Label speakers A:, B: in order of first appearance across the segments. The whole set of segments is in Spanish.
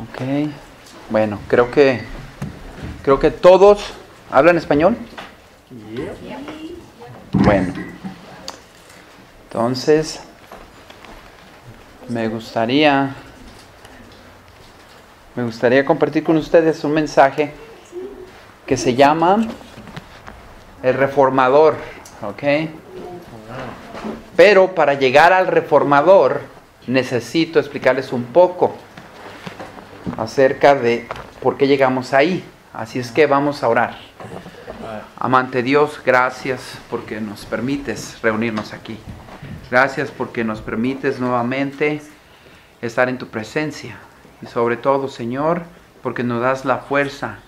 A: Ok. Bueno, creo que todos hablan español. Bueno. Entonces, me gustaría compartir con ustedes un mensaje que se llama El Reformador, ¿ok? Pero para llegar al Reformador necesito explicarles un poco acerca de por qué llegamos ahí. Así es que vamos a orar. Amante Dios, gracias porque nos permites reunirnos aquí. Gracias porque nos permites nuevamente estar en tu presencia. Y sobre todo, Señor, porque nos das la fuerza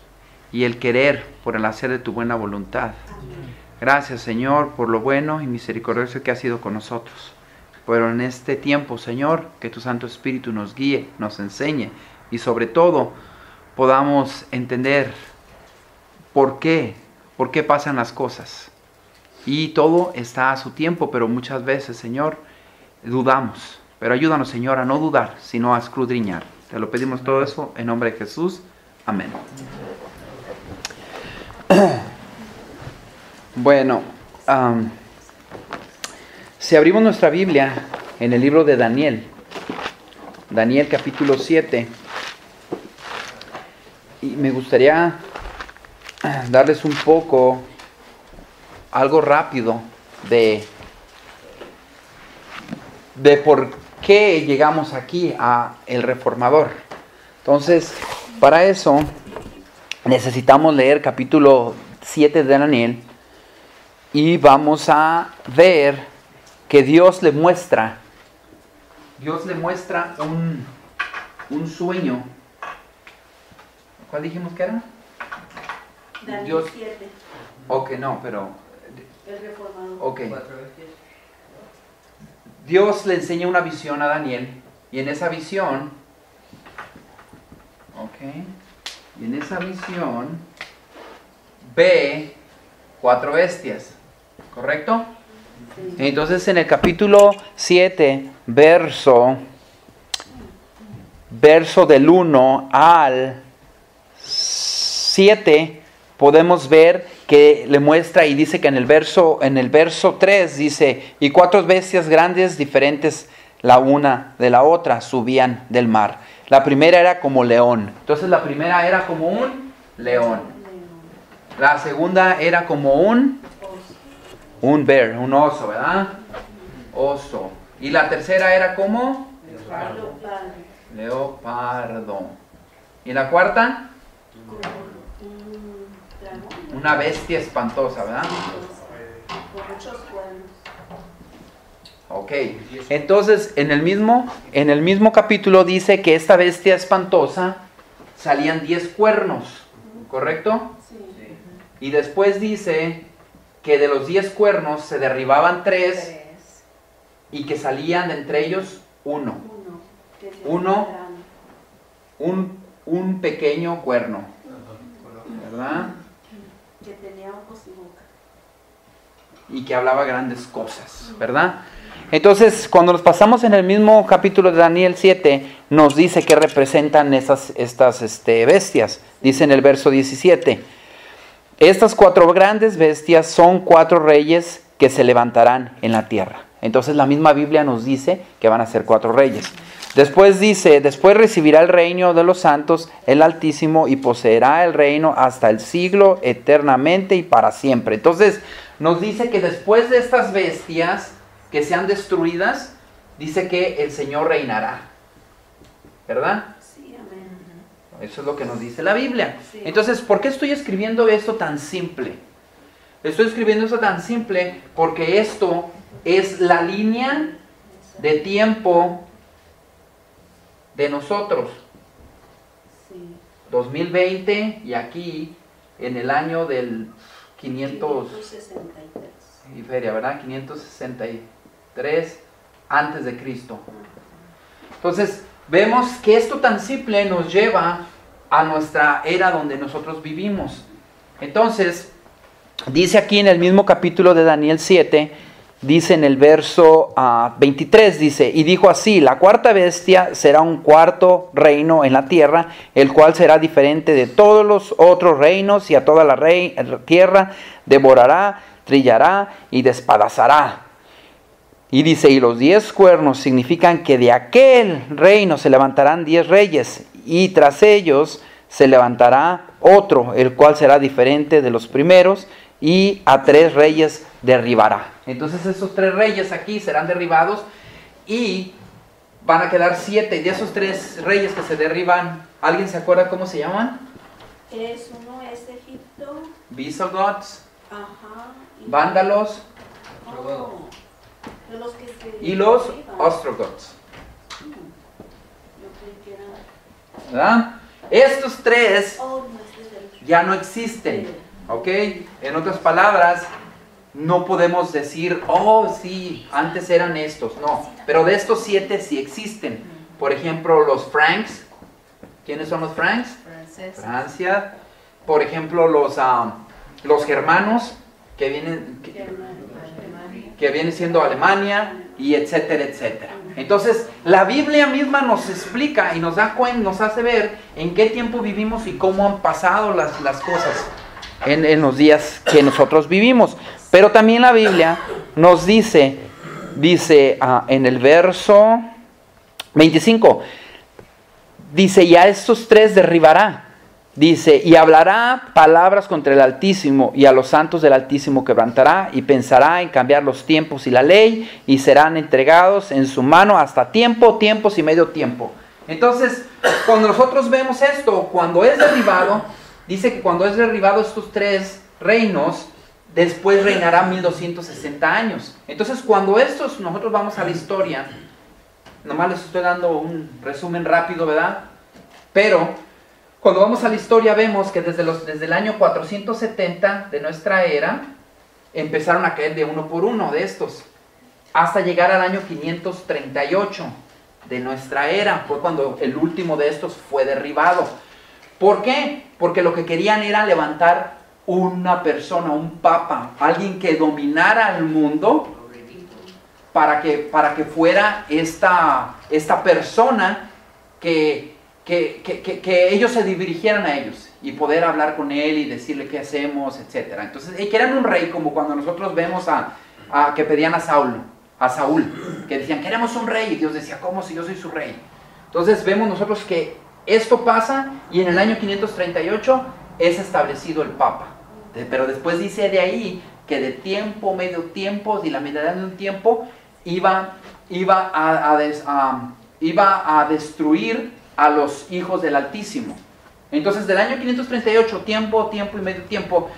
A: y el querer por el hacer de tu buena voluntad. Gracias, Señor, por lo bueno y misericordioso que has sido con nosotros. Pero en este tiempo, Señor, que tu Santo Espíritu nos guíe, nos enseñe y sobre todo podamos entender por qué pasan las cosas. Y todo está a su tiempo, pero muchas veces, Señor, dudamos. Pero ayúdanos, Señor, a no dudar, sino a escudriñar. Te lo pedimos todo eso en nombre de Jesús. Amén. Bueno, si abrimos nuestra Biblia en el libro de Daniel capítulo 7, y me gustaría darles un poco, algo rápido de por qué llegamos aquí a el Reformador. Entonces, para eso necesitamos leer capítulo 7 de Daniel y vamos a ver que Dios le muestra un sueño. ¿Cuál dijimos que era?
B: Daniel 7.
A: Ok, no, pero...
B: El Reformador.
A: Ok. Dios le enseña una visión a Daniel y en esa visión, ve 4 bestias, ¿correcto? Sí. Entonces en el capítulo 7, verso del 1 al 7, podemos ver que le muestra y dice que en el verso 3 dice, y 4 bestias grandes diferentes la una de la otra subían del mar. La primera era como león. Entonces la primera era como un león. La segunda era como un bear, un oso, ¿verdad? Oso. Y la tercera era como leopardo. ¿Y la cuarta? Una bestia espantosa, ¿verdad?
B: Con muchos cuernos.
A: Ok, entonces en el mismo capítulo dice que esta bestia espantosa salían 10 cuernos, ¿correcto?
B: Sí.
A: Y después dice que de los 10 cuernos se derribaban 3 y que salían de entre ellos uno, un pequeño cuerno, ¿verdad?
B: Que tenía ojos y boca.
A: Y que hablaba grandes cosas, ¿verdad? Entonces, cuando nos pasamos en el mismo capítulo de Daniel 7, nos dice que representan estas bestias. Dice en el verso 17, estas 4 grandes bestias son 4 reyes que se levantarán en la tierra. Entonces la misma Biblia nos dice que van a ser 4 reyes. Después dice, después recibirá el reino de los santos el Altísimo y poseerá el reino hasta el siglo eternamente y para siempre. Entonces nos dice que después de estas bestias que sean destruidas, dice que el Señor reinará. ¿Verdad?
B: Sí, amén.
A: Eso es lo que nos dice la Biblia.
B: Sí.
A: Entonces, ¿por qué estoy escribiendo esto tan simple? Estoy escribiendo esto tan simple porque esto es la línea de tiempo de nosotros.
B: Sí.
A: 2020 y aquí en el año del
B: 563.
A: y feria, ¿verdad? 563 antes de Cristo. Entonces, vemos que esto tan simple nos lleva a nuestra era donde nosotros vivimos. Entonces, dice aquí en el mismo capítulo de Daniel 7 dice en el verso 23, dice, y dijo así, la cuarta bestia será un cuarto reino en la tierra, el cual será diferente de todos los otros reinos, y a toda la tierra devorará, trillará y despedazará. Y dice, y los 10 cuernos significan que de aquel reino se levantarán 10 reyes, y tras ellos se levantará otro, el cual será diferente de los primeros, y a 3 reyes derribará. Entonces esos 3 reyes aquí serán derribados, y van a quedar 7. Y de esos 3 reyes que se derriban, ¿alguien se acuerda cómo se llaman?
B: Uno es Egipto.
A: Visigoths,
B: Ajá.
A: vándalos
B: Oh, de los que se
A: y los
B: derriban.
A: ostrogoths.
B: Yo creí que era-
A: ¿Verdad? Estos 3
B: Oh, no, este es del-
A: ya no existen, ¿ok? En otras palabras, no podemos decir, oh, sí, antes eran estos, no. Pero de estos 7 sí existen. Por ejemplo, los Franks. ¿Quiénes son los Franks? Francia. Por ejemplo, los germanos, que vienen siendo Alemania, y etcétera, etcétera. Entonces, la Biblia misma nos explica y nos da cuenta, nos hace ver en qué tiempo vivimos y cómo han pasado las cosas en los días que nosotros vivimos. Pero también la Biblia nos dice en el verso 25, dice, y a estos 3 derribará. Dice, y hablará palabras contra el Altísimo, y a los santos del Altísimo quebrantará, y pensará en cambiar los tiempos y la ley, y serán entregados en su mano hasta tiempos y medio tiempo. Entonces, cuando nosotros vemos esto, cuando es derribado, dice que cuando es derribado estos 3 reinos, después reinará 1260 años. Entonces, cuando nosotros vamos a la historia, nomás les estoy dando un resumen rápido, ¿verdad? Pero cuando vamos a la historia vemos que desde el año 470 de nuestra era empezaron a caer de uno por uno de estos, hasta llegar al año 538 de nuestra era, fue cuando el último de estos fue derribado. ¿Por qué? Porque lo que querían era levantar una persona, un papa, alguien que dominara el mundo, para que fuera esta persona que ellos se dirigieran a ellos y poder hablar con él y decirle qué hacemos, etc. Entonces, que eran un rey, como cuando nosotros vemos que pedían a Saúl, que decían, queremos un rey, y Dios decía, ¿cómo si yo soy su rey? Entonces vemos nosotros que esto pasa, y en el año 538 es establecido el papa. Pero después dice de ahí que de tiempo, medio tiempo, y la mitad de un tiempo, iba a destruir a los hijos del Altísimo. Entonces, del año 538, tiempo y medio tiempo,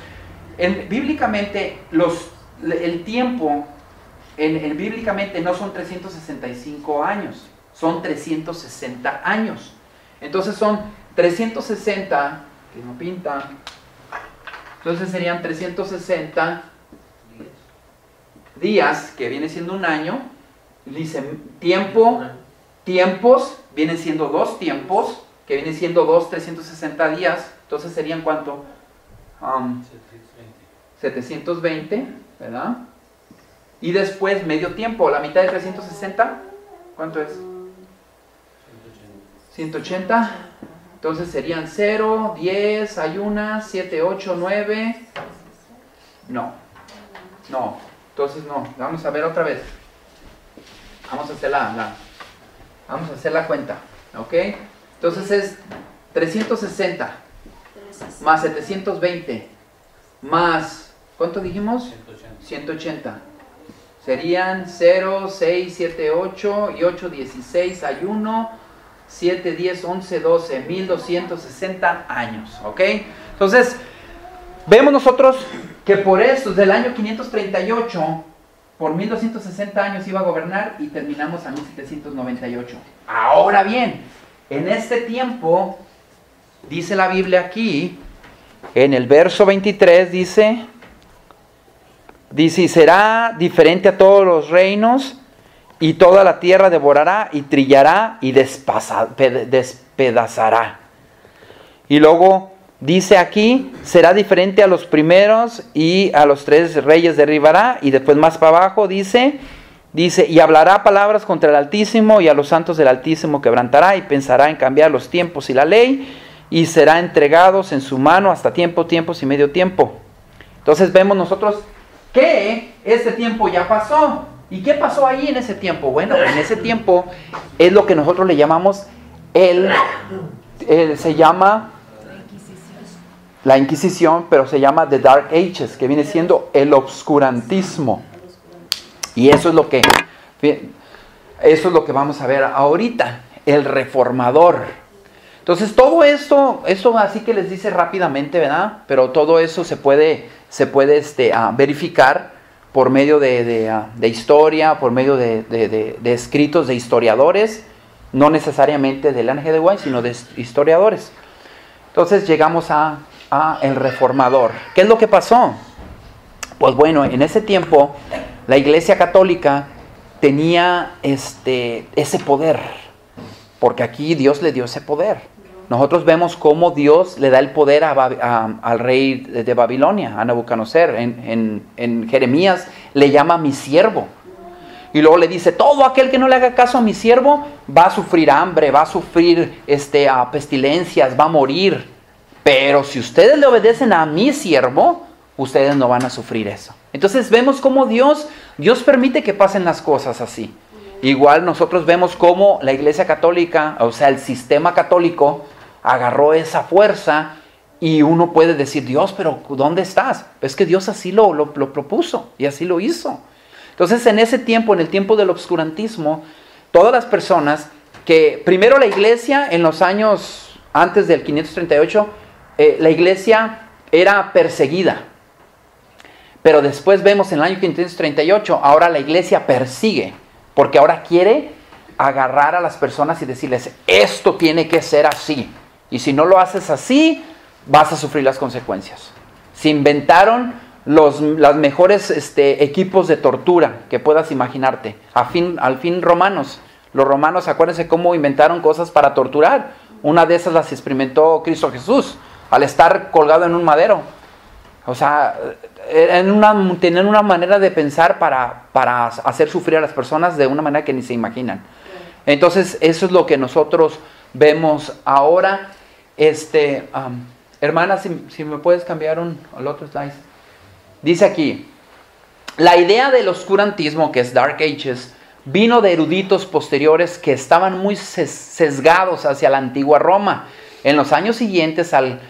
A: bíblicamente, el tiempo, bíblicamente no son 365 años, son 360 años. Entonces son 360, que no pinta, entonces serían 360 días, que viene siendo un año. Dice tiempos, vienen siendo 2 tiempos, que vienen siendo 360 días. Entonces serían ¿cuánto? 720, ¿verdad? Y después medio tiempo, la mitad de 360, ¿cuánto es? 180. Entonces serían 0, 10, hay unas, 7, 8, 9. No. Entonces no. Vamos a ver otra vez. Vamos a hacer la cuenta. ¿Ok? Entonces es 360 más 720 más, ¿cuánto dijimos? 180. Serían 0, 6, 7, 8 y 8, 16, hay 1, 7, 10, 11, 12, 1260 años. ¿Ok? Entonces, vemos nosotros que por esto, desde el año 538, por 1260 años iba a gobernar, y terminamos a 1798. Ahora bien, en este tiempo, dice la Biblia aquí, en el verso 23 dice, y será diferente a todos los reinos, y toda la tierra devorará, y trillará, y despedazará. Y luego Dice aquí, será diferente a los primeros y a los 3 reyes derribará. Y después más para abajo dice, y hablará palabras contra el Altísimo y a los santos del Altísimo quebrantará y pensará en cambiar los tiempos y la ley y será entregados en su mano hasta tiempos y medio tiempo. Entonces vemos nosotros que este tiempo ya pasó. ¿Y qué pasó ahí en ese tiempo? Bueno, en ese tiempo es lo que nosotros le llamamos se llama la Inquisición, pero se llama The Dark Ages, que viene siendo el obscurantismo. Y eso es lo que vamos a ver ahorita, el reformador. Entonces todo esto así que les dice rápidamente, ¿verdad? Pero todo eso se puede verificar por medio de historia, por medio de escritos de historiadores, no necesariamente del Ellen G. White, sino de historiadores. Entonces llegamos a el reformador. ¿Qué es lo que pasó? Pues bueno, en ese tiempo la Iglesia Católica tenía ese poder, porque aquí Dios le dio ese poder. Nosotros vemos cómo Dios le da el poder al rey de Babilonia, a Nabucodonosor. En Jeremías le llama mi siervo. Y luego le dice, todo aquel que no le haga caso a mi siervo va a sufrir hambre, va a sufrir pestilencias, va a morir. Pero si ustedes le obedecen a mi siervo, ustedes no van a sufrir eso. Entonces vemos cómo Dios permite que pasen las cosas así. Igual nosotros vemos cómo la Iglesia Católica, o sea, el sistema católico, agarró esa fuerza y uno puede decir, Dios, pero ¿dónde estás? Es que Dios así lo propuso y así lo hizo. Entonces en ese tiempo, en el tiempo del obscurantismo, todas las personas que, primero la Iglesia, en los años antes del 538, la Iglesia era perseguida. Pero después vemos en el año 538, ahora la Iglesia persigue, porque ahora quiere agarrar a las personas y decirles, esto tiene que ser así. Y si no lo haces así, vas a sufrir las consecuencias. Se inventaron los mejores equipos de tortura que puedas imaginarte. Al fin romanos. Los romanos, acuérdense cómo inventaron cosas para torturar. Una de esas las experimentó Cristo Jesús, al estar colgado en un madero. O sea, tenían una manera de pensar para hacer sufrir a las personas de una manera que ni se imaginan. Entonces, eso es lo que nosotros vemos ahora. Hermana, si me puedes cambiar al otro slide. Dice aquí, la idea del oscurantismo, que es Dark Ages, vino de eruditos posteriores que estaban muy sesgados hacia la antigua Roma. En los años siguientes al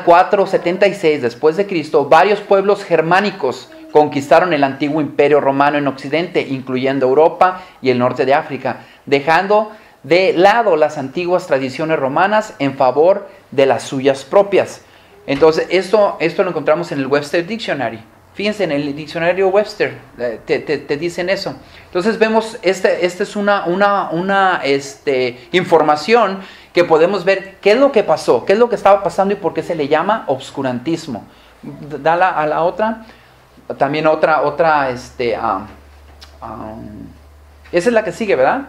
A: 476 después de Cristo, varios pueblos germánicos conquistaron el antiguo imperio romano en Occidente, incluyendo Europa y el norte de África, dejando de lado las antiguas tradiciones romanas en favor de las suyas propias. Entonces, esto lo encontramos en el Webster Dictionary. Fíjense, en el diccionario Webster te dicen eso. Entonces vemos, esta es una información que podemos ver qué es lo que pasó, qué es lo que estaba pasando y por qué se le llama obscurantismo. Dale a la otra, también otra, esa es la que sigue, ¿verdad?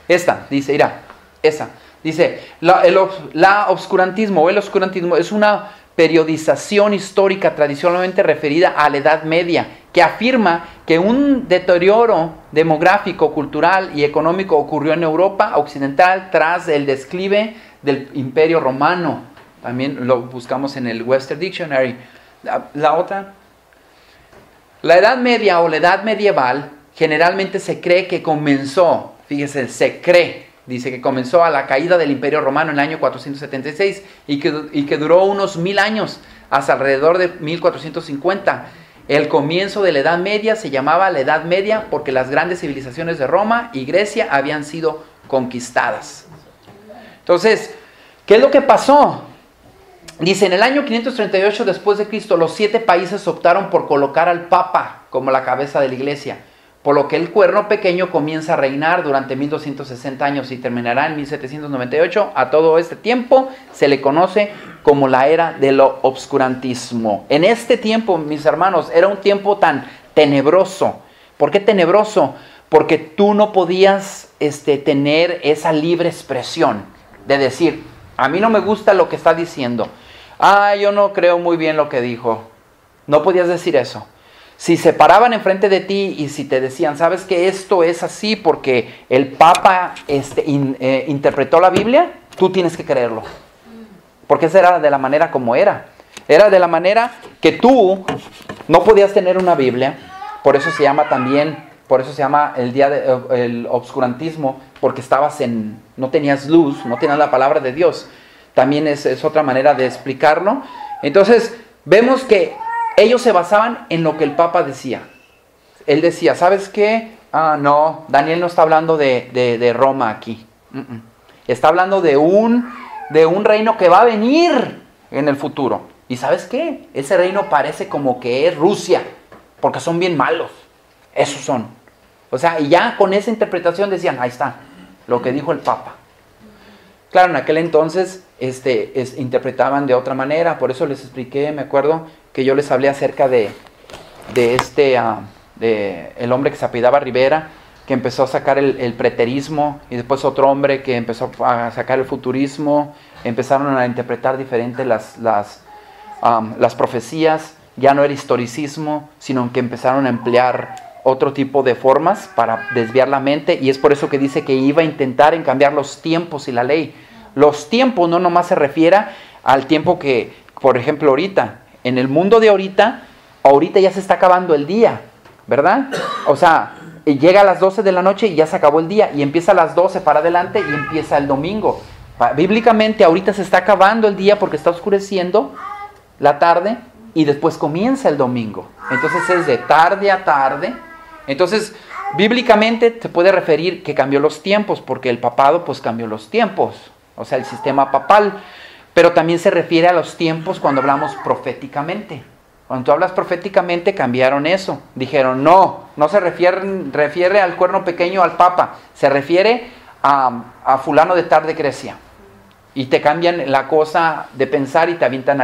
A: Esta, dice, mira, esa. Dice, el obscurantismo es una periodización histórica tradicionalmente referida a la Edad Media, que afirma que un deterioro demográfico, cultural y económico ocurrió en Europa Occidental tras el declive del Imperio Romano. También lo buscamos en el Webster Dictionary. La otra. La Edad Media o la Edad Medieval generalmente se cree que comenzó, fíjese, dice que comenzó a la caída del Imperio Romano en el año 476 y que duró unos 1000 años, hasta alrededor de 1450. El comienzo de la Edad Media se llamaba la Edad Media porque las grandes civilizaciones de Roma y Grecia habían sido conquistadas. Entonces, ¿qué es lo que pasó? Dice, en el año 538 después de Cristo, los 7 países optaron por colocar al Papa como la cabeza de la Iglesia, por lo que el cuerno pequeño comienza a reinar durante 1260 años y terminará en 1798. A todo este tiempo se le conoce como la era del obscurantismo. En este tiempo, mis hermanos, era un tiempo tan tenebroso. ¿Por qué tenebroso? Porque tú no podías tener esa libre expresión de decir, A mí no me gusta lo que está diciendo. Ah, yo no creo muy bien lo que dijo. No podías decir eso. Si se paraban enfrente de ti y si te decían, ¿sabes que esto es así porque el Papa interpretó la Biblia? Tú tienes que creerlo. Porque esa era de la manera como era. Era de la manera que tú no podías tener una Biblia. Por eso se llama también, por eso se llama el obscurantismo, porque no tenías luz, no tenías la palabra de Dios. También es otra manera de explicarlo. Entonces, vemos que ellos se basaban en lo que el Papa decía. Él decía, ¿sabes qué? No, Daniel no está hablando de Roma aquí. Está hablando de un reino que va a venir en el futuro. ¿Y sabes qué? Ese reino parece como que es Rusia, porque son bien malos. Esos son. O sea, y ya con esa interpretación decían, ahí está, lo que dijo el Papa. Claro, en aquel entonces interpretaban de otra manera, por eso les expliqué, me acuerdo, que yo les hablé acerca de el hombre que se apellidaba Rivera, que empezó a sacar el preterismo, y después otro hombre que empezó a sacar el futurismo. Empezaron a interpretar diferente las profecías. Ya no era historicismo, sino que empezaron a emplear otro tipo de formas para desviar la mente, y es por eso que dice que iba a intentar en cambiar los tiempos y la ley. Los tiempos no nomás se refiere al tiempo que, por ejemplo, ahorita, en el mundo de ahorita ya se está acabando el día, ¿verdad? O sea, llega a las 12 de la noche y ya se acabó el día, y empieza a las 12 para adelante y empieza el domingo. Bíblicamente ahorita se está acabando el día porque está oscureciendo la tarde y después comienza el domingo. Entonces es de tarde a tarde. Entonces, bíblicamente se puede referir que cambió los tiempos, porque el papado pues cambió los tiempos, o sea, el sistema papal. Pero también se refiere a los tiempos cuando hablamos proféticamente. Cuando tú hablas proféticamente cambiaron eso. Dijeron, no se refiere al cuerno pequeño, al papa. Se refiere a fulano de tal de Grecia. Y te cambian la cosa de pensar y te avientan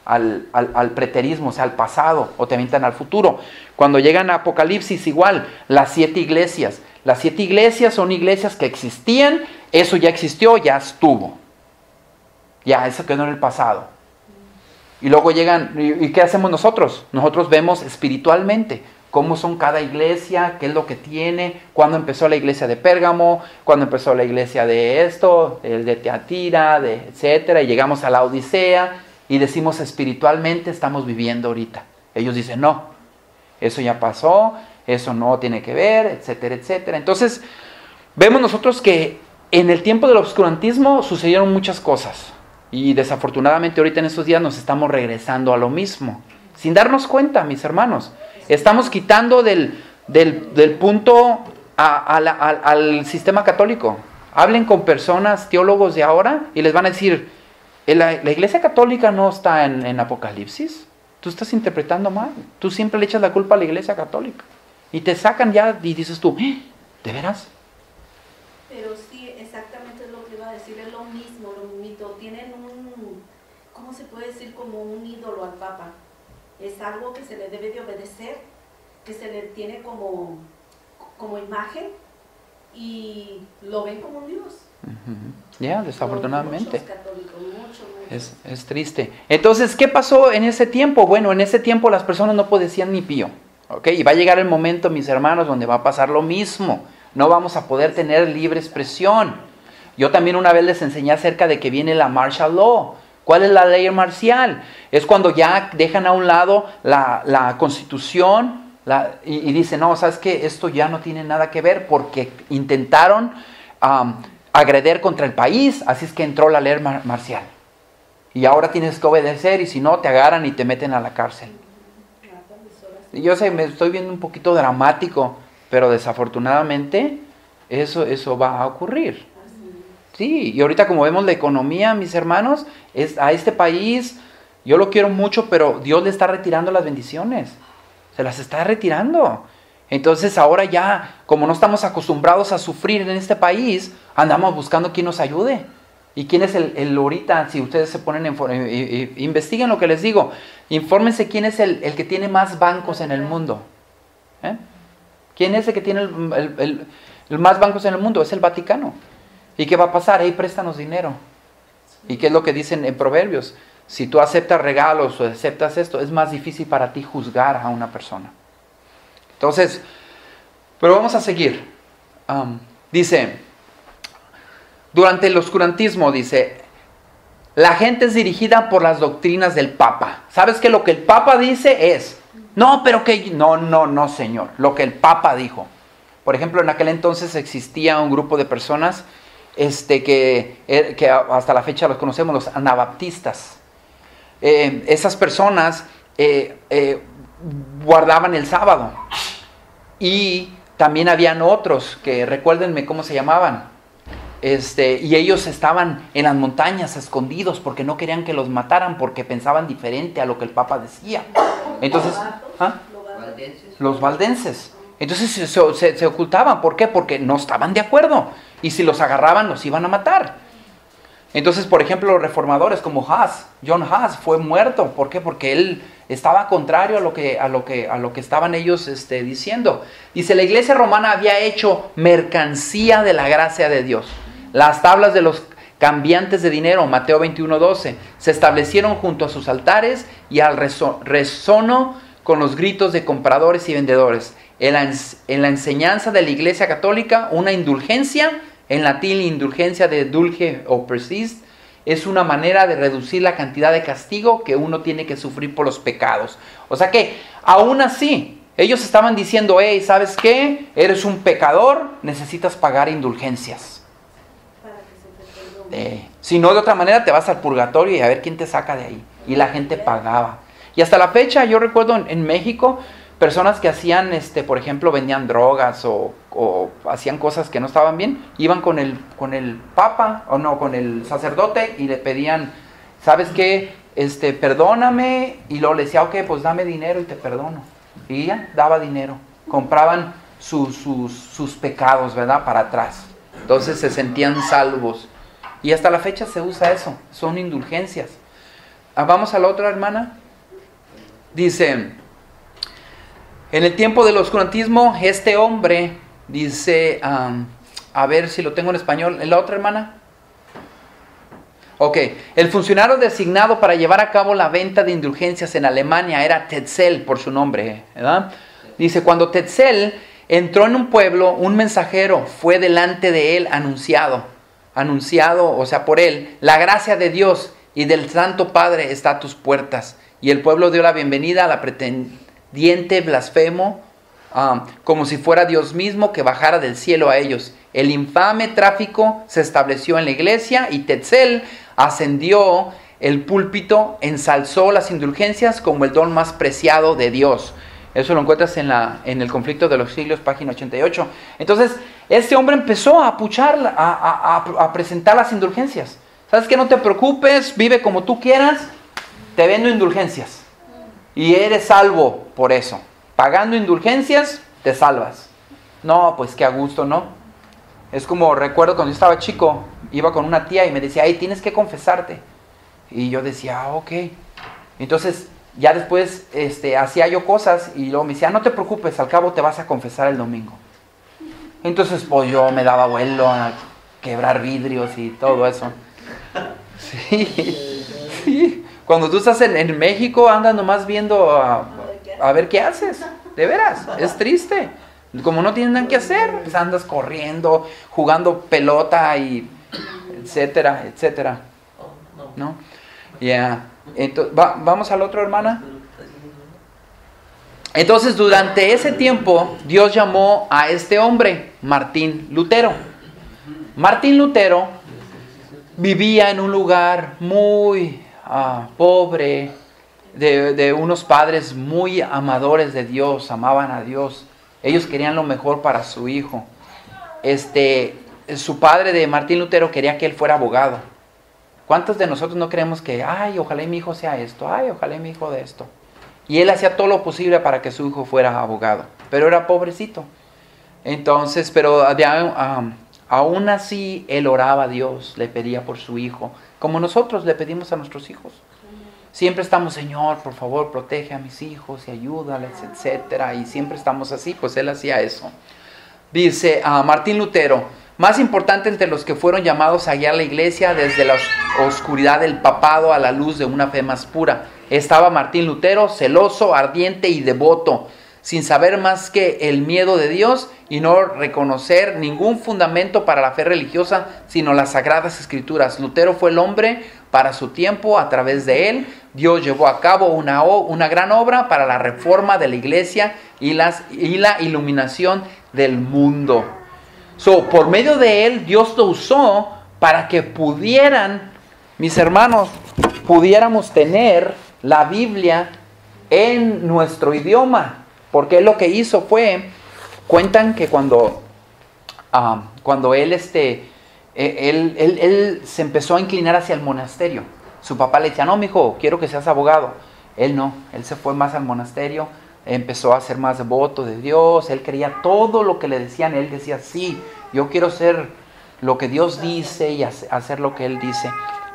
A: al preterismo, o sea, al pasado, o te avientan al futuro. Cuando llegan a Apocalipsis, igual, las 7 iglesias. Las 7 iglesias son iglesias que existían, eso ya existió, ya estuvo. Ya, eso quedó en el pasado. Y luego llegan, ¿y qué hacemos nosotros? Nosotros vemos espiritualmente cómo son cada iglesia, qué es lo que tiene, cuándo empezó la iglesia de Pérgamo, cuándo empezó la iglesia de esto, el de Teatira, etcétera, y llegamos a la Odisea y decimos espiritualmente estamos viviendo ahorita. Ellos dicen, no, eso ya pasó, eso no tiene que ver, etcétera, etcétera. Entonces, vemos nosotros que en el tiempo del obscurantismo sucedieron muchas cosas. Y desafortunadamente ahorita en estos días nos estamos regresando a lo mismo. Sin darnos cuenta, mis hermanos. Estamos quitando del punto al sistema católico. Hablen con personas, teólogos de ahora, y les van a decir, la iglesia católica no está en Apocalipsis. Tú estás interpretando mal. Tú siempre le echas la culpa a la iglesia católica. Y te sacan ya y dices tú, ¿de veras?
B: Pero sí, exactamente es lo que iba a decir, es lo mismo. Tienen ¿cómo se puede decir? Como un ídolo al Papa. Es algo que se le debe de obedecer, que se le tiene como imagen y lo ven como un Dios.
A: Ya, desafortunadamente.
B: Muchos católicos, muchos.
A: Es triste. Entonces, ¿qué pasó en ese tiempo? Bueno, en ese tiempo las personas no decían ni pío. ¿Ok? Y va a llegar el momento, mis hermanos, donde va a pasar lo mismo. No vamos a poder tener libre expresión. Yo también una vez les enseñé acerca de que viene la martial law. ¿Cuál es la ley marcial? Es cuando ya dejan a un lado la constitución y dicen, no, ¿sabes qué? Esto ya no tiene nada que ver porque intentaron agreder contra el país, así es que entró la ley marcial. Y ahora tienes que obedecer y si no te agarran y te meten a la cárcel. Y yo sé, me estoy viendo un poquito dramático, pero desafortunadamente eso va a ocurrir. Sí, y ahorita como vemos la economía, mis hermanos, a este país, yo lo quiero mucho, pero Dios le está retirando las bendiciones. Se las está retirando. Entonces ahora ya, como no estamos acostumbrados a sufrir en este país, andamos buscando quién nos ayude. ¿Y quién es el ahorita? Si ustedes se ponen, investiguen lo que les digo. Infórmense quién es el que tiene más bancos en el mundo. ¿Quién es el que tiene el más bancos en el mundo? Es el Vaticano. ¿Y qué va a pasar? Ahí préstanos dinero. ¿Y qué es lo que dicen en Proverbios? Si tú aceptas regalos o aceptas esto, es más difícil para ti juzgar a una persona. Entonces, pero vamos a seguir. Dice, durante el oscurantismo, dice, la gente es dirigida por las doctrinas del Papa. ¿Sabes que lo que el Papa dice es, no, pero que, no, señor, lo que el Papa dijo? Por ejemplo, en aquel entonces existía un grupo de personas que hasta la fecha los conocemos, los anabaptistas. Esas personas guardaban el sábado. Y también habían otros que, recuérdenme cómo se llamaban. Y ellos estaban en las montañas escondidos porque no querían que los mataran, porque pensaban diferente a lo que el Papa decía. Entonces, los valdenses. Entonces se ocultaban. ¿Por qué? Porque no estaban de acuerdo. Y si los agarraban, los iban a matar. Entonces, por ejemplo, los reformadores como John Huss fue muerto. ¿Por qué? Porque él estaba contrario a lo que estaban ellos diciendo. Dice, la iglesia romana había hecho mercancía de la gracia de Dios. Las tablas de los cambiantes de dinero, Mateo 21:12, se establecieron junto a sus altares y al resono con los gritos de compradores y vendedores. En la enseñanza de la iglesia católica, una indulgencia, en latín indulgencia de dulce o persist, es una manera de reducir la cantidad de castigo que uno tiene que sufrir por los pecados. O sea que, aún así, ellos estaban diciendo, hey, ¿sabes qué? Eres un pecador, necesitas pagar indulgencias. Si no, de otra manera te vas al purgatorio y a ver quién te saca de ahí. Y la gente pagaba. Y hasta la fecha, yo recuerdo en México, personas que hacían, por ejemplo, vendían drogas o hacían cosas que no estaban bien, iban con el papa, o no, con el sacerdote y le pedían, ¿sabes qué? Perdóname, y luego le decía, ok, pues dame dinero y te perdono. Y ya, daba dinero. Compraban sus pecados, ¿verdad? Para atrás. Entonces se sentían salvos. Y hasta la fecha se usa eso, son indulgencias. Vamos a la otra, hermana. Dice, en el tiempo del oscurantismo, este hombre, dice, a ver si lo tengo en español, ¿en la otra, hermana? Ok, el funcionario designado para llevar a cabo la venta de indulgencias en Alemania era Tetzel, por su nombre, ¿verdad? Dice, cuando Tetzel entró en un pueblo, un mensajero fue delante de él anunciado, o sea, por él, la gracia de Dios y del Santo Padre está a tus puertas. Y el pueblo dio la bienvenida a la pretendiente blasfemo, como si fuera Dios mismo que bajara del cielo a ellos. El infame tráfico se estableció en la iglesia y Tetzel ascendió el púlpito, ensalzó las indulgencias como el don más preciado de Dios. Eso lo encuentras en el Conflicto de los Siglos, página 88. Entonces, este hombre empezó a apuchar, a presentar las indulgencias. ¿Sabes qué? No te preocupes, vive como tú quieras, te vendo indulgencias. Y eres salvo por eso. Pagando indulgencias, te salvas. No, pues qué a gusto, ¿no? Es como, recuerdo cuando yo estaba chico, iba con una tía y me decía, hey, tienes que confesarte. Y yo decía, ok. Entonces, ya después hacía yo cosas y luego me decía, no te preocupes, al cabo te vas a confesar el domingo. Entonces, pues yo me daba vuelo a quebrar vidrios y todo eso. Sí. Cuando tú estás en México, andas nomás viendo a ver qué haces. De veras, es triste. Como no tienes nada que hacer, pues andas corriendo, jugando pelota y etcétera, etcétera. ¿No? Ya. Entonces, vamos al otro, hermana. Entonces, durante ese tiempo, Dios llamó a este hombre, Martín Lutero. Martín Lutero vivía en un lugar muy pobre, de unos padres muy amadores de Dios, amaban a Dios. Ellos querían lo mejor para su hijo. Su padre de Martín Lutero quería que él fuera abogado. ¿Cuántos de nosotros no queremos que, ay, ojalá mi hijo sea esto, ay, ojalá mi hijo de esto? Y él hacía todo lo posible para que su hijo fuera abogado, pero era pobrecito. Entonces, pero aún así él oraba a Dios, le pedía por su hijo, como nosotros le pedimos a nuestros hijos. Siempre estamos, Señor, por favor, protege a mis hijos y ayúdales, etcétera. Y siempre estamos así, pues él hacía eso. Dice Martín Lutero, Más importante entre los que fueron llamados a guiar la iglesia desde la oscuridad del papado a la luz de una fe más pura, estaba Martín Lutero, celoso, ardiente y devoto, sin saber más que el miedo de Dios y no reconocer ningún fundamento para la fe religiosa, sino las sagradas escrituras. Lutero fue el hombre para su tiempo. A través de él, Dios llevó a cabo una gran obra para la reforma de la iglesia y la iluminación del mundo. Por medio de él, Dios lo usó para que mis hermanos, pudiéramos tener la Biblia en nuestro idioma. Porque él lo que hizo fue, cuentan que cuando él se empezó a inclinar hacia el monasterio, su papá le decía, no, mijo, quiero que seas abogado. Él no, él se fue más al monasterio, empezó a ser más devoto de Dios, él creía todo lo que le decían, él decía, sí, yo quiero ser lo que Dios dice y hacer lo que él dice.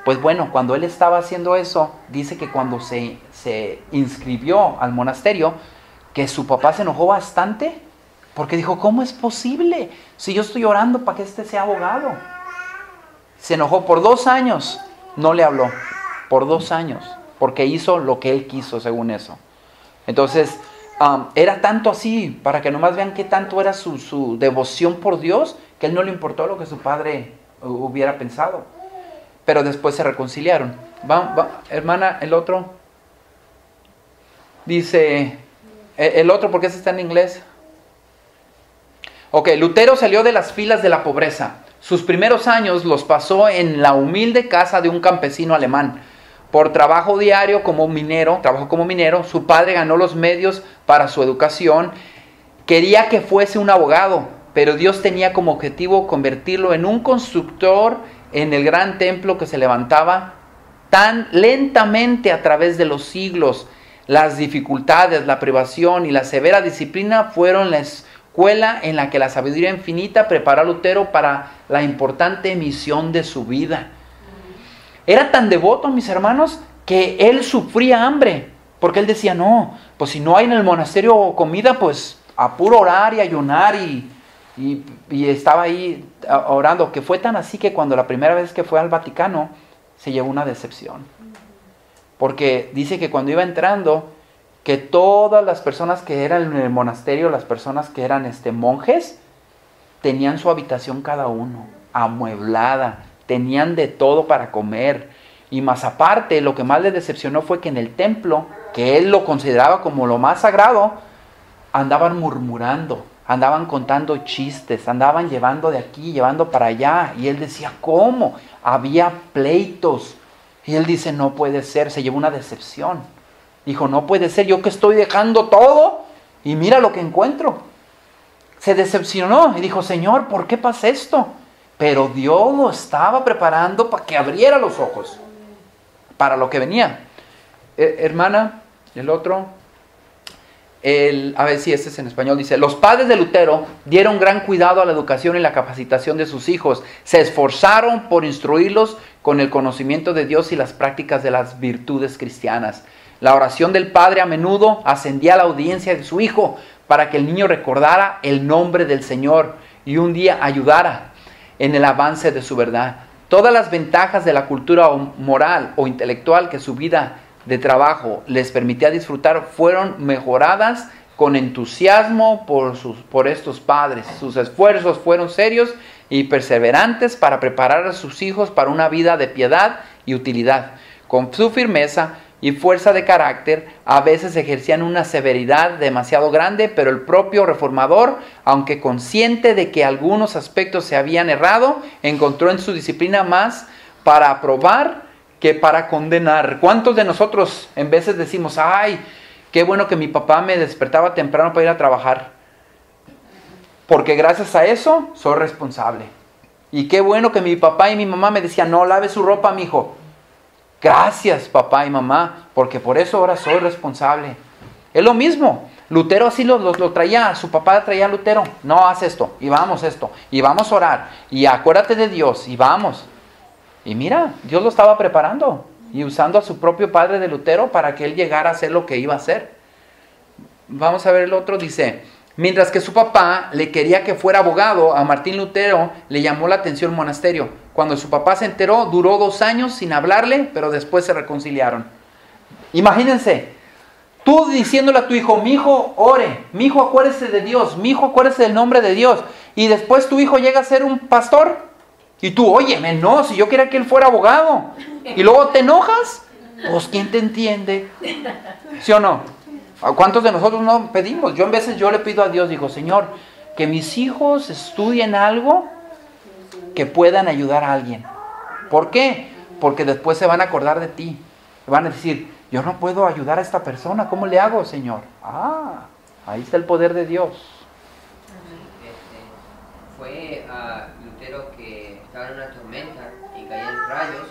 A: Pues bueno, cuando él estaba haciendo eso, dice que cuando se inscribió al monasterio, que su papá se enojó bastante, porque dijo, ¿cómo es posible? Si yo estoy orando para que sea abogado. Se enojó por 2 años, no le habló, por 2 años, porque hizo lo que él quiso según eso. Entonces, era tanto así, para que nomás vean qué tanto era su devoción por Dios, que él no le importó lo que su padre hubiera pensado. Pero después se reconciliaron. Hermana, el otro. Dice, el otro, ¿por qué ese está en inglés? Ok, Lutero salió de las filas de la pobreza. Sus primeros años los pasó en la humilde casa de un campesino alemán. Por trabajo diario trabajó como minero. Su padre ganó los medios para su educación. Quería que fuese un abogado, pero Dios tenía como objetivo convertirlo en un constructor en el gran templo que se levantaba tan lentamente a través de los siglos. Las dificultades, la privación y la severa disciplina fueron la escuela en la que la sabiduría infinita preparó a Lutero para la importante misión de su vida. Era tan devoto, mis hermanos, que él sufría hambre, porque él decía, no, pues si no hay en el monasterio comida, pues a puro orar y ayunar y estaba ahí orando, que fue tan así que cuando la primera vez que fue al Vaticano, se llevó una decepción. Porque dice que cuando iba entrando, que todas las personas que eran en el monasterio, las personas que eran monjes, tenían su habitación cada uno, amueblada, tenían de todo para comer. Y más aparte, lo que más le decepcionó fue que en el templo, que él lo consideraba como lo más sagrado, andaban murmurando, andaban contando chistes, andaban llevando de aquí, llevando para allá. Y él decía, ¿cómo? Había pleitos. Y él dice, no puede ser, se llevó una decepción. Dijo, no puede ser, yo que estoy dejando todo y mira lo que encuentro. Se decepcionó y dijo, Señor, ¿por qué pasa esto? Pero Dios lo estaba preparando para que abriera los ojos para lo que venía. Hermana, el otro, a ver si este es en español, dice, los padres de Lutero dieron gran cuidado a la educación y la capacitación de sus hijos. Se esforzaron por instruirlos con el conocimiento de Dios y las prácticas de las virtudes cristianas. La oración del padre a menudo ascendía a la audiencia de su hijo para que el niño recordara el nombre del Señor y un día ayudara en el avance de su verdad. Todas las ventajas de la cultura moral o intelectual que su vida de trabajo les permitía disfrutar fueron mejoradas con entusiasmo por estos padres. Sus esfuerzos fueron serios y perseverantes para preparar a sus hijos para una vida de piedad y utilidad. Con su firmeza y fuerza de carácter, a veces ejercían una severidad demasiado grande, pero el propio reformador, aunque consciente de que algunos aspectos se habían errado, encontró en su disciplina más para aprobar que para condenar. ¿Cuántos de nosotros en veces decimos, ay, qué bueno que mi papá me despertaba temprano para ir a trabajar, porque gracias a eso soy responsable? Y qué bueno que mi papá y mi mamá me decían, no lave su ropa, mijo. Gracias, papá y mamá, porque por eso ahora soy responsable. Es lo mismo. Lutero así lo traía, su papá traía a Lutero. No, haz esto, y vamos a orar, y acuérdate de Dios, y vamos. Y mira, Dios lo estaba preparando y usando a su propio padre de Lutero para que él llegara a hacer lo que iba a hacer. Vamos a ver el otro, dice, Mientras que su papá le quería que fuera abogado, a Martín Lutero le llamó la atención el monasterio. Cuando su papá se enteró, duró 2 años sin hablarle, pero después se reconciliaron. Imagínense, tú diciéndole a tu hijo, mi hijo, ore, mi hijo, acuérdese de Dios, mi hijo, acuérdese del nombre de Dios. Y después tu hijo llega a ser un pastor. Y tú, óyeme, no, si yo quería que él fuera abogado. Y luego te enojas, pues ¿quién te entiende? ¿Sí o no? ¿A cuántos de nosotros no pedimos? Yo en veces yo le pido a Dios, digo, Señor, que mis hijos estudien algo que puedan ayudar a alguien. ¿Por qué? Porque después se van a acordar de ti. Van a decir, yo no puedo ayudar a esta persona, ¿cómo le hago, Señor? Ah, ahí está el poder de Dios.
C: Fue a Lutero que estaba en una tormenta y caían rayos.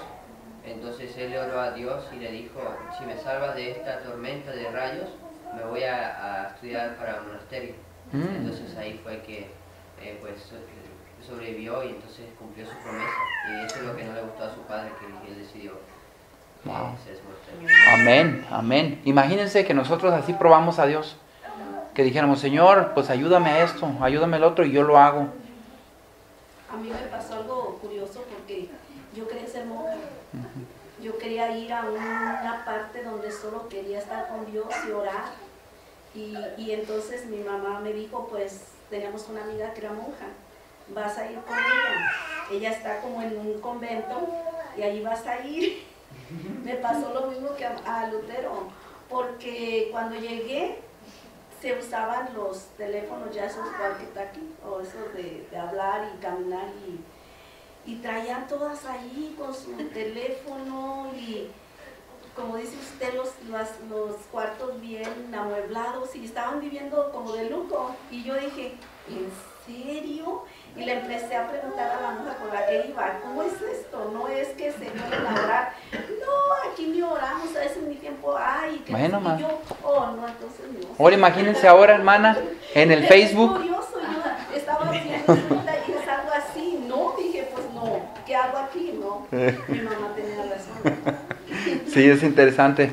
C: Entonces él le oró a Dios y le dijo, si me salvas de esta tormenta de rayos, me voy a estudiar para el monasterio. Entonces ahí fue que pues sobrevivió y entonces cumplió su promesa. Y eso es lo que no le gustó a su padre, que él decidió ser monasterio.
A: Amén, amén. Imagínense que nosotros así probamos a Dios. Que dijéramos, Señor, pues ayúdame a esto, ayúdame al otro y yo lo hago.
B: A mí me pasó algo curioso porque yo quería ser monja. Yo quería ir a una parte donde solo quería estar con Dios y orar. Y entonces mi mamá me dijo, pues teníamos una amiga que era monja, vas a ir con ella. Ella está como en un convento y ahí vas a ir. Me pasó lo mismo que a Lutero, porque cuando llegué se usaban los teléfonos ya esos walkie-talkie o esos de hablar y caminar y traían todas ahí con su teléfono y como dice usted los cuartos bien amueblados y estaban viviendo como de lujo y yo dije, ¿en serio? Y le empecé a preguntar a la monja con la que iba, ¿cómo es esto? No es que se pueden orar. No, aquí ni oramos, a veces en mi tiempo, ay, que
A: bueno,
B: y yo, oh, no, entonces no.
A: Ahora imagínense ahora, hermana, en el Facebook.
B: Es curioso, yo estaba haciendo y es algo así, no, dije, pues no, ¿qué hago aquí? No, mi mamá tenía razón.
A: Sí, es interesante.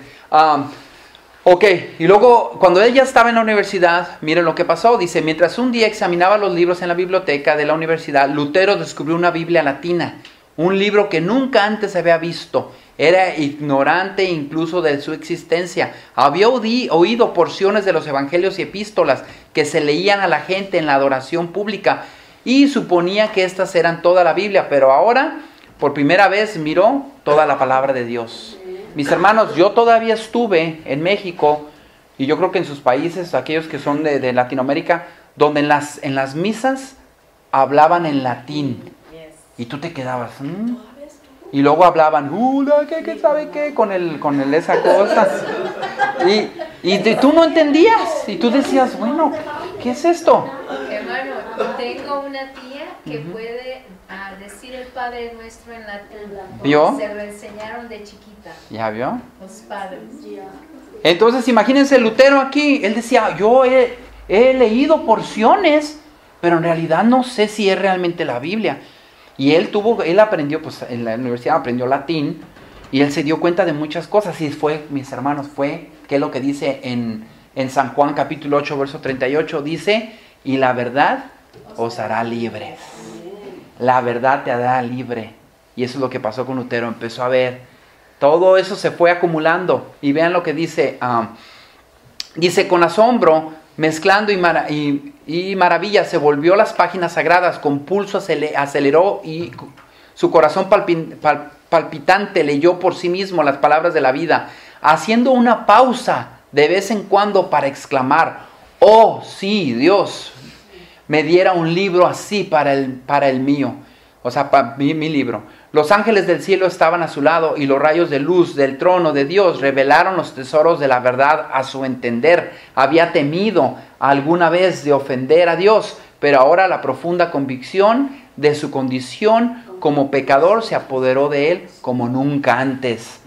A: Ok, y luego cuando ella estaba en la universidad, miren lo que pasó. Dice, mientras un día examinaba los libros en la biblioteca de la universidad, Lutero descubrió una Biblia latina, un libro que nunca antes había visto. Era ignorante incluso de su existencia. Había oído porciones de los evangelios y epístolas que se leían a la gente en la adoración pública y suponía que estas eran toda la Biblia, pero ahora por primera vez miró toda la palabra de Dios. Mis hermanos, yo todavía estuve en México y yo creo que en sus países, aquellos que son de Latinoamérica, donde en las misas hablaban en latín y tú te quedabas, y luego hablaban, ¿qué sabe qué? Con esa cosa. Y tú no entendías y tú decías, bueno, ¿qué es esto?
D: Hermano, tengo una tía que puede decir el Padre Nuestro en latín.
A: ¿Vio?
D: Se lo enseñaron de chiquita.
A: ¿Ya vio?
D: Los padres.
A: Entonces imagínense Lutero aquí, él decía, yo he leído porciones, pero en realidad no sé si es realmente la Biblia. Y él aprendió, pues en la universidad aprendió latín, y él se dio cuenta de muchas cosas, y fue, mis hermanos, que es lo que dice en San Juan capítulo 8, verso 38, dice, y la verdad os hará libres. La verdad te hará libre. Y eso es lo que pasó con Lutero, empezó a ver, todo eso se fue acumulando, y vean lo que dice, dice, con asombro, mezclando y maravilla, se volvió las páginas sagradas, con pulso aceleró y su corazón palpitante leyó por sí mismo las palabras de la vida, haciendo una pausa de vez en cuando para exclamar, oh sí, Dios me diera un libro así para el mío, o sea, para mi libro. Los ángeles del cielo estaban a su lado y los rayos de luz del trono de Dios revelaron los tesoros de la verdad a su entender. Había temido alguna vez de ofender a Dios, pero ahora la profunda convicción de su condición como pecador se apoderó de él como nunca antes.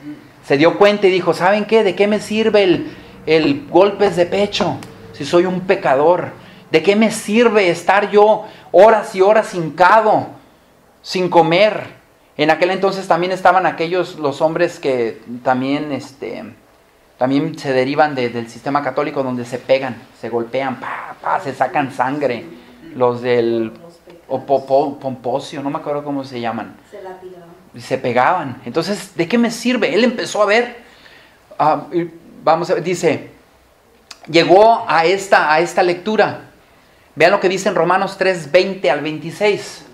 A: Se dio cuenta y dijo, ¿saben qué? ¿De qué me sirve el golpes de pecho si soy un pecador? ¿De qué me sirve estar yo horas y horas hincado, sin comer? En aquel entonces también estaban los hombres que también También se derivan del sistema católico donde se pegan, se golpean, se sacan sangre. Los del Pomposio, no me acuerdo cómo se llaman. Se pegaban. Entonces, ¿de qué me sirve? Él empezó a ver, vamos a ver, dice, llegó a esta lectura. Vean lo que dice en Romanos 3, 20 al 26.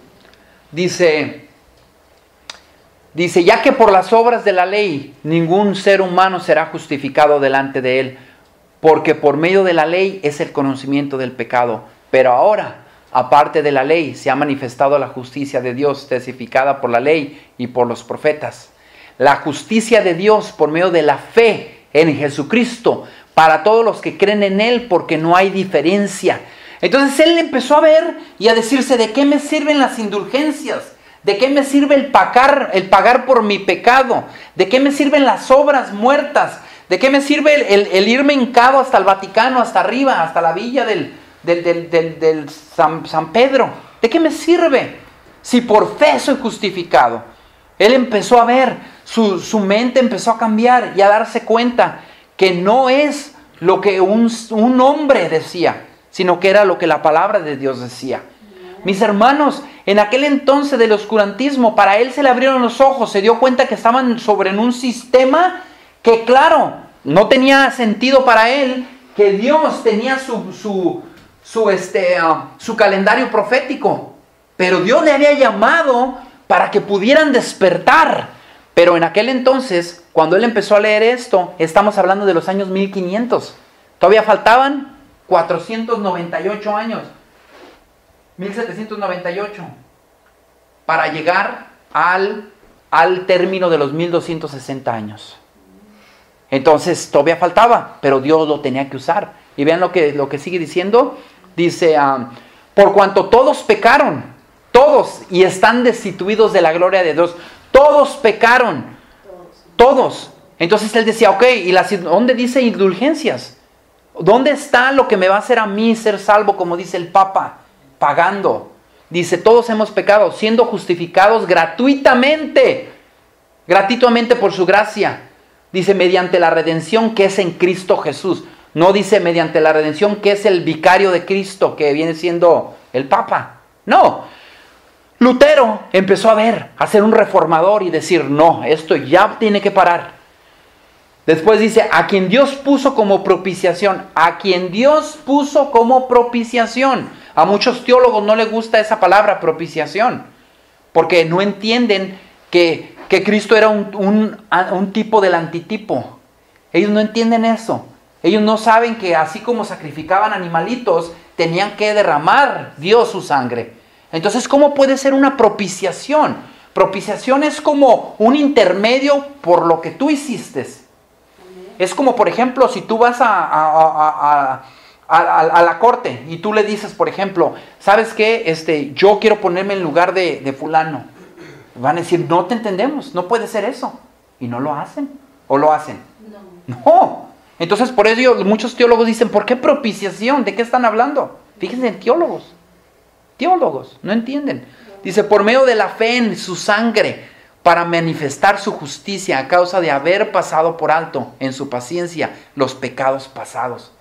A: Dice, ya que por las obras de la ley ningún ser humano será justificado delante de él, porque por medio de la ley es el conocimiento del pecado. Pero ahora, aparte de la ley, se ha manifestado la justicia de Dios, testificada por la ley y por los profetas. La justicia de Dios por medio de la fe en Jesucristo, para todos los que creen en Él, porque no hay diferencia. Entonces él empezó a ver y a decirse, ¿de qué me sirven las indulgencias? ¿De qué me sirve el pagar por mi pecado? ¿De qué me sirven las obras muertas? ¿De qué me sirve el irme hincado hasta el Vaticano, hasta arriba, hasta la villa del San Pedro? ¿De qué me sirve? Si por fe soy justificado. Él empezó a ver, su mente empezó a cambiar y a darse cuenta que no es lo que un hombre decía, sino que era lo que la palabra de Dios decía. Mis hermanos, en aquel entonces del oscurantismo, para él se le abrieron los ojos, se dio cuenta que estaban sobre un sistema que, claro, no tenía sentido para él, que Dios tenía su calendario profético, pero Dios le había llamado para que pudieran despertar. Pero en aquel entonces, cuando él empezó a leer esto, estamos hablando de los años 1500, todavía faltaban 498 años, 1798, para llegar al término de los 1260 años. Entonces todavía faltaba, pero Dios lo tenía que usar. Y vean lo que sigue diciendo. Dice, por cuanto todos pecaron, todos, y están destituidos de la gloria de Dios. Todos pecaron, todos. Entonces él decía, ok, ¿y dónde dice indulgencias? ¿Dónde está lo que me va a hacer a mí ser salvo, como dice el Papa? Pagando. Dice, todos hemos pecado, siendo justificados gratuitamente por su gracia. Dice, mediante la redención que es en Cristo Jesús. No dice mediante la redención que es el vicario de Cristo, que viene siendo el Papa. No. Lutero empezó a ser un reformador y decir, no, esto ya tiene que parar. Después dice, a quien Dios puso como propiciación. A quien Dios puso como propiciación. A muchos teólogos no les gusta esa palabra, propiciación, porque no entienden que Cristo era un tipo del antitipo. Ellos no entienden eso. Ellos no saben que así como sacrificaban animalitos, tenían que derramar Dios su sangre. Entonces, ¿cómo puede ser una propiciación? Propiciación es como un intermedio por lo que tú hiciste. Es como, por ejemplo, si tú vas a la corte y tú le dices, por ejemplo, ¿sabes qué? Yo quiero ponerme en lugar de fulano. Van a decir, no te entendemos, no puede ser eso. Y no lo hacen. ¿O lo hacen? No. Entonces, por eso muchos teólogos dicen, ¿por qué propiciación? ¿De qué están hablando? Fíjense en teólogos, no entienden. Dice, por medio de la fe en su sangre, para manifestar su justicia a causa de haber pasado por alto en su paciencia los pecados pasados.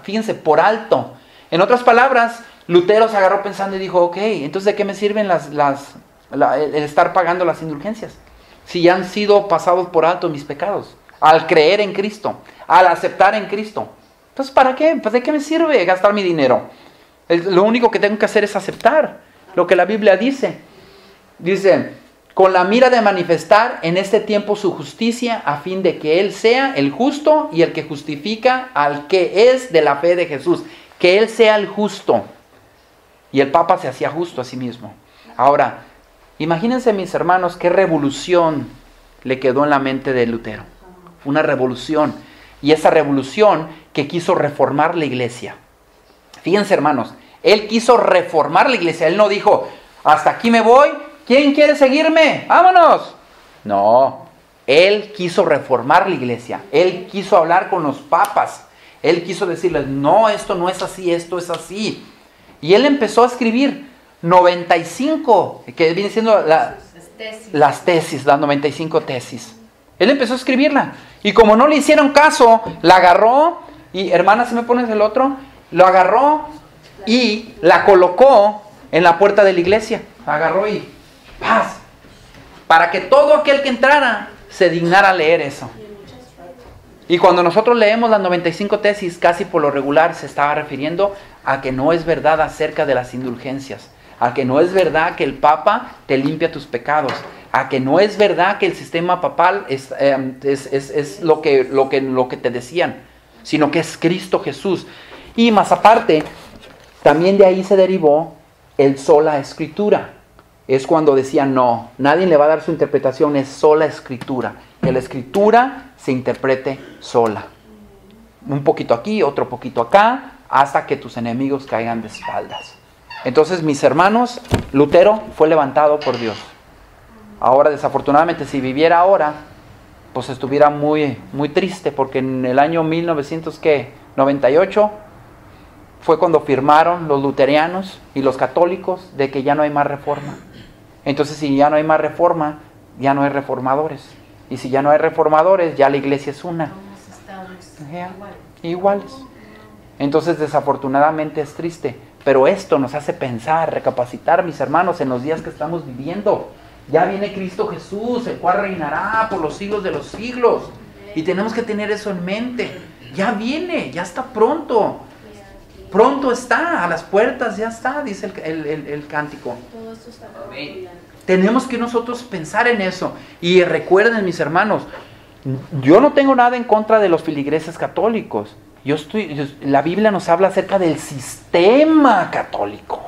A: Fíjense, por alto. En otras palabras, Lutero se agarró pensando y dijo, ok, entonces ¿de qué me sirven el estar pagando las indulgencias? Si ya han sido pasados por alto mis pecados, al creer en Cristo, al aceptar en Cristo. Entonces, ¿para qué? Pues ¿de qué me sirve gastar mi dinero? Lo único que tengo que hacer es aceptar lo que la Biblia dice. Dice, con la mira de manifestar en este tiempo su justicia, a fin de que Él sea el justo y el que justifica al que es de la fe de Jesús. Que Él sea el justo. Y el Papa se hacía justo a sí mismo. Ahora, imagínense, mis hermanos, qué revolución le quedó en la mente de Lutero. Una revolución. Y esa revolución que quiso reformar la iglesia. Fíjense, hermanos, él quiso reformar la iglesia. Él no dijo, hasta aquí me voy, ¿quién quiere seguirme? ¡Vámonos! No, él quiso reformar la iglesia. Él quiso hablar con los papas. Él quiso decirles, no, esto no es así, esto es así. Y él empezó a escribir 95, que viene siendo las 95 tesis. Él empezó a escribirla. Y como no le hicieron caso, la agarró y, hermana, si me pones el otro, lo agarró y la colocó en la puerta de la iglesia. Agarró y ¡paz! Para que todo aquel que entrara se dignara a leer eso. Y cuando nosotros leemos las 95 tesis, casi por lo regular se estaba refiriendo a que no es verdad acerca de las indulgencias, a que no es verdad que el Papa te limpia tus pecados, a que no es verdad que el sistema papal es lo que te decían, sino que es Cristo Jesús. Y más aparte, también de ahí se derivó el sola escritura. Es cuando decían, no, nadie le va a dar su interpretación, es sola escritura. Que la escritura se interprete sola. Un poquito aquí, otro poquito acá, hasta que tus enemigos caigan de espaldas. Entonces, mis hermanos, Lutero fue levantado por Dios. Ahora, desafortunadamente, si viviera ahora, pues estuviera muy, muy triste, porque en el año 1998 fue cuando firmaron los luterianos y los católicos de que ya no hay más reforma. Entonces, si ya no hay más reforma, ya no hay reformadores. Y si ya no hay reformadores, ya la iglesia es una. Iguales. Entonces, desafortunadamente es triste. Pero esto nos hace pensar, recapacitar, mis hermanos, en los días que estamos viviendo. Ya viene Cristo Jesús, el cual reinará por los siglos de los siglos. Y tenemos que tener eso en mente. Ya viene, ya está pronto. Pronto está, a las puertas ya está, dice el cántico. Tenemos que nosotros pensar en eso. Y recuerden, mis hermanos, yo no tengo nada en contra de los feligreses católicos. La Biblia nos habla acerca del sistema católico,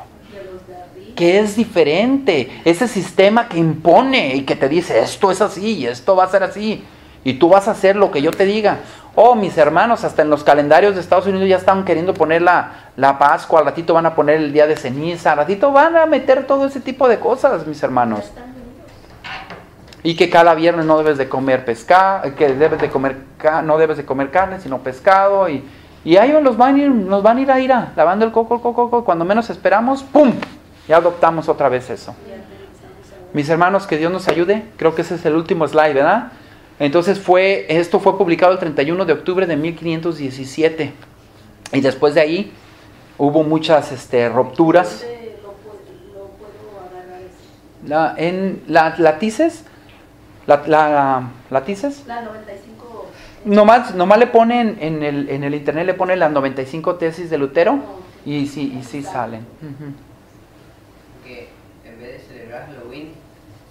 A: que es diferente. Ese sistema que impone y que te dice, esto es así y esto va a ser así. Y tú vas a hacer lo que yo te diga. Oh, mis hermanos, hasta en los calendarios de Estados Unidos ya están queriendo poner la Pascua. Al ratito van a poner el día de ceniza. Al ratito van a meter todo ese tipo de cosas, mis hermanos. Y que cada viernes no debes de comer pescado, que no debes de comer carne, sino pescado. Y ahí nos van a ir lavando el coco. Cuando menos esperamos, ¡pum! Ya adoptamos otra vez eso. Mis hermanos, que Dios nos ayude. Creo que ese es el último slide, ¿verdad? Entonces esto fue publicado el 31 de octubre de 1517. Y después de ahí hubo muchas rupturas. En la Tices, la Tices.
B: La 95.
A: Nomás le ponen en el internet, le ponen las 95 tesis de Lutero y sí salen.
C: Que en vez de celebrar Halloween,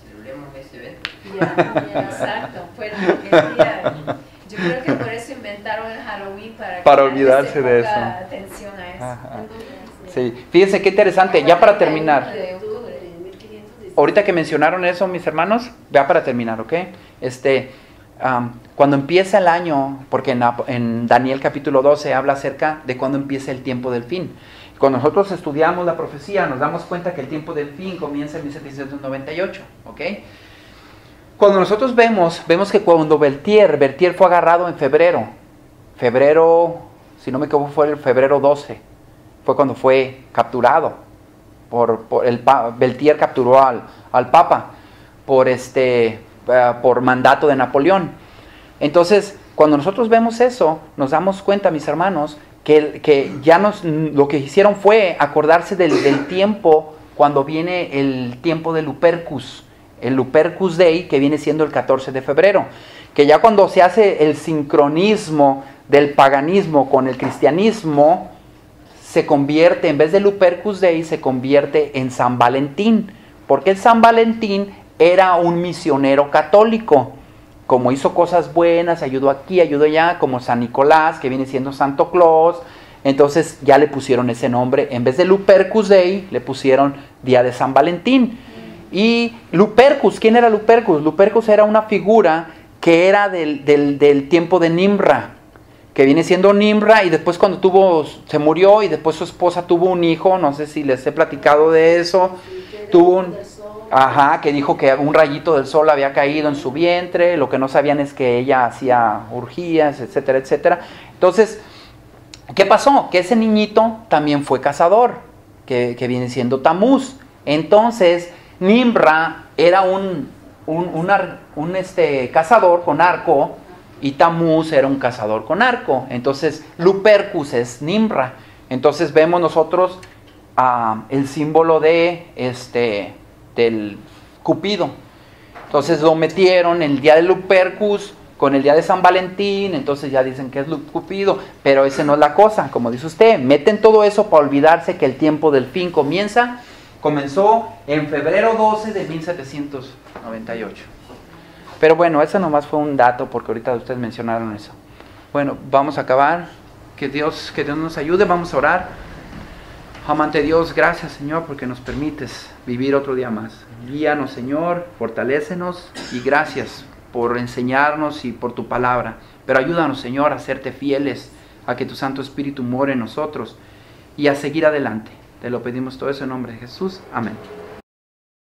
C: celebremos ese evento.
D: Exacto. Fue el día. Yo creo que por eso inventaron el Halloween
A: para olvidarse de eso.
D: Atención a eso.
A: Ajá. Sí. Fíjense qué interesante. Ya para terminar. Ahorita que mencionaron eso, mis hermanos, ya para terminar, ¿ok? Cuando empieza el año, porque en Daniel capítulo 12 habla acerca de cuando empieza el tiempo del fin. Cuando nosotros estudiamos la profecía, nos damos cuenta que el tiempo del fin comienza en 1798, ¿ok? Cuando nosotros vemos que cuando Berthier fue agarrado en febrero, si no me equivoco, fue el febrero 12, fue cuando fue capturado. Berthier capturó al Papa por mandato de Napoleón. Entonces, cuando nosotros vemos eso, nos damos cuenta, mis hermanos, que lo que hicieron fue acordarse del tiempo cuando viene el tiempo de Lupercus, el Lupercus Day, que viene siendo el 14 de febrero, que ya cuando se hace el sincronismo del paganismo con el cristianismo, se convierte, en vez de Lupercus Day, se convierte en San Valentín, porque el San Valentín era un misionero católico, como hizo cosas buenas, ayudó aquí, ayudó allá, como San Nicolás, que viene siendo Santo Claus. Entonces ya le pusieron ese nombre, en vez de Lupercus Day, le pusieron Día de San Valentín. Y Lupercus, ¿quién era Lupercus? Lupercus era una figura que era del tiempo de Nimra, que viene siendo Nimra, y después cuando se murió, y después su esposa tuvo un hijo, no sé si les he platicado de eso, que dijo que un rayito del sol había caído en su vientre, lo que no sabían es que ella hacía orgías, etcétera, etcétera. Entonces, ¿qué pasó? Que ese niñito también fue cazador, que viene siendo Tamuz. Entonces, Nimra era un cazador con arco, y Tamuz era un cazador con arco. Entonces Lupercus es Nimra. Entonces vemos nosotros el símbolo del Cupido. Entonces lo metieron el día de Lupercus con el día de San Valentín, entonces ya dicen que es Cupido, pero ese no es la cosa, como dice usted, meten todo eso para olvidarse que el tiempo del fin comenzó en febrero 12 de 1798. Pero bueno, ese nomás fue un dato porque ahorita ustedes mencionaron eso. Bueno, vamos a acabar, que Dios nos ayude, vamos a orar. Amante Dios, gracias Señor porque nos permites vivir otro día más. Guíanos Señor, fortalécenos y gracias por enseñarnos y por tu palabra. Pero ayúdanos Señor a serte fieles, a que tu Santo Espíritu more en nosotros y a seguir adelante. Te lo pedimos todo eso en nombre de Jesús. Amén.